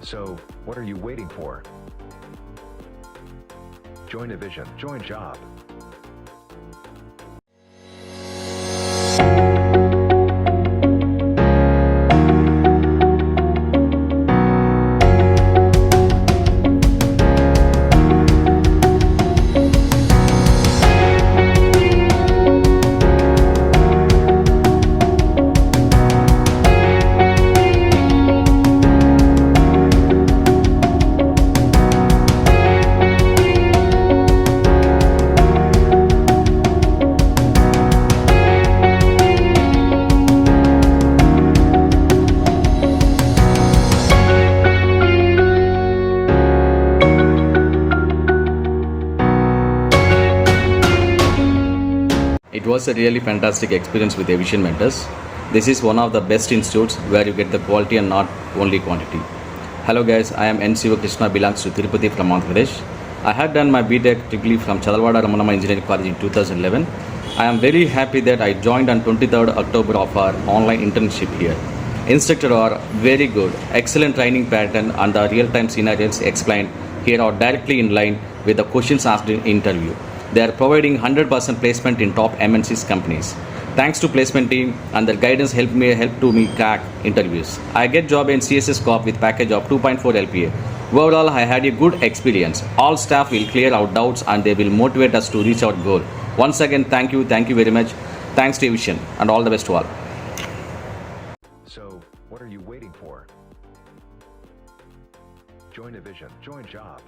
So, what are you waiting for? Join Evision, join job. It was a really fantastic experience with Evision mentors. This is one of the best institutes where you get the quality and not only quantity. Hello guys, I am Siva belongs to Tirupati from Andhra Pradesh. I had done my BTech degree from Chadalwada Ramanama Engineering College in 2011. I am very happy that I joined on 23rd October of our online internship here. Instructors are very good, excellent training pattern and the real-time scenarios explained here are directly in line with the questions asked in interview. They are providing 100% placement in top MNCs companies. Thanks to placement team and their guidance helped me crack interviews. I get job in CSS Corp with package of 2.4 LPA. Overall, I had a good experience. All staff will clear our doubts and they will motivate us to reach our goal. Once again, thank you very much. Thanks to Evision and all the best to all. So, what are you waiting for? Join Evision, join job.